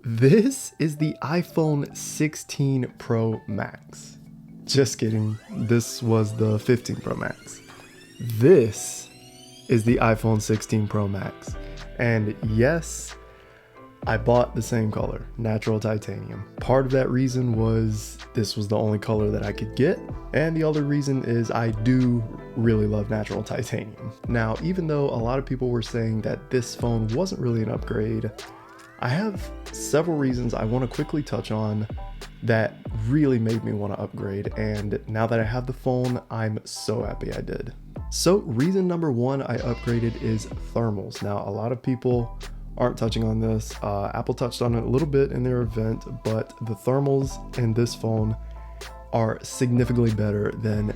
This is the iPhone 16 Pro Max. Just kidding, this was the 15 Pro Max. This is the iPhone 16 Pro Max. And yes, I bought the same color, natural titanium. Part of that reason was this was the only color that I could get, and the other reason is I do really love natural titanium. Now, even though a lot of people were saying that this phone wasn't really an upgrade, I have several reasons I want to quickly touch on that really made me want to upgrade, and now that I have the phone, I'm so happy I did. So reason number one I upgraded is thermals. Now, a lot of people aren't touching on this. Apple touched on it a little bit in their event, but the thermals in this phone are significantly better than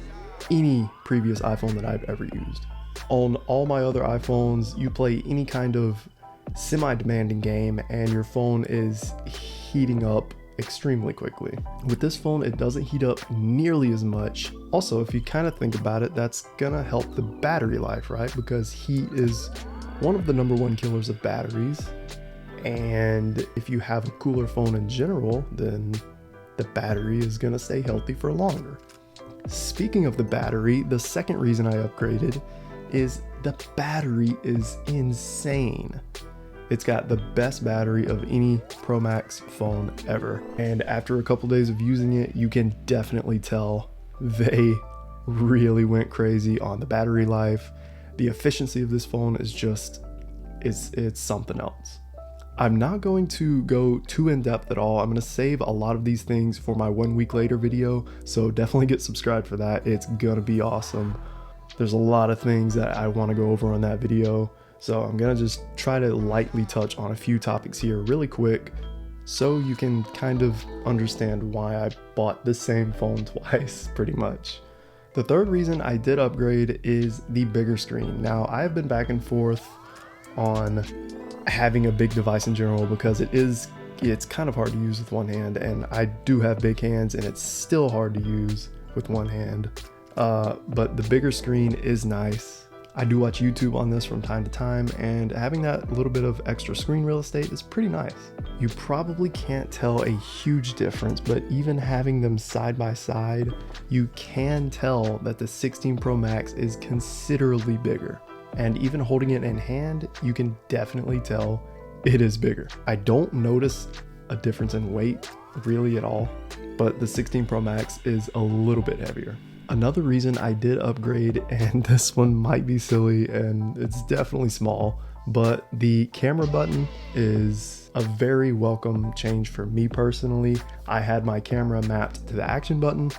any previous iPhone that I've ever used. On all my other iPhones, you play any kind of semi-demanding game and your phone is heating up extremely quickly. With this phone, it doesn't heat up nearly as much. Also, if you kind of think about it, that's gonna help the battery life, right? Because heat is one of the #1 killers of batteries. And if you have a cooler phone in general, then the battery is gonna stay healthy for longer. Speaking of the battery, the second reason I upgraded is the battery is insane. It's got the best battery of any Pro Max phone ever. And after a couple days of using it, you can definitely tell they really went crazy on the battery life. The efficiency of this phone is just, it's something else. I'm not going to go too in depth at all. I'm gonna save a lot of these things for my 1 week later video. So definitely get subscribed for that. It's gonna be awesome. There's a lot of things that I wanna go over on that video. So I'm gonna just try to lightly touch on a few topics here really quick so you can kind of understand why I bought the same phone twice, pretty much. The third reason I did upgrade is the bigger screen. Now, I've been back and forth on having a big device in general because it's kind of hard to use with one hand, and I do have big hands and it's still hard to use with one hand. But the bigger screen is nice. I do watch YouTube on this from time to time, and having that little bit of extra screen real estate is pretty nice. You probably can't tell a huge difference, but even having them side by side, you can tell that the 16 Pro Max is considerably bigger. And even holding it in hand, you can definitely tell it is bigger. I don't notice a difference in weight really at all, but the 16 Pro Max is a little bit heavier. Another reason I did upgrade, and this one might be silly and it's definitely small, but the camera button is a very welcome change for me personally. I had my camera mapped to the action button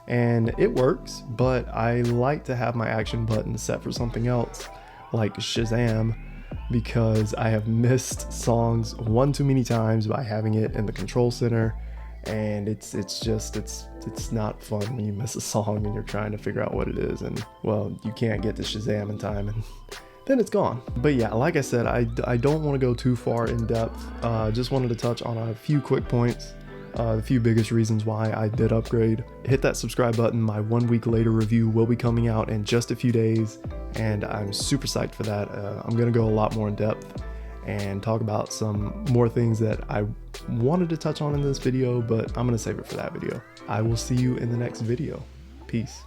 and it works, but I like to have my action button set for something else like Shazam, because I have missed songs one too many times by having it in the control center. And it's not fun when you miss a song and you're trying to figure out what it is, and well, you can't get to Shazam in time and then it's gone. But yeah, like I said, I don't want to go too far in depth. Just wanted to touch on a few quick points, the few biggest reasons why I did upgrade. Hit that subscribe button. My 1 week later review will be coming out in just a few days, and I'm super psyched for that. I'm gonna go a lot more in depth and talk about some more things that I wanted to touch on in this video, but I'm gonna save it for that video. I will see you in the next video. Peace.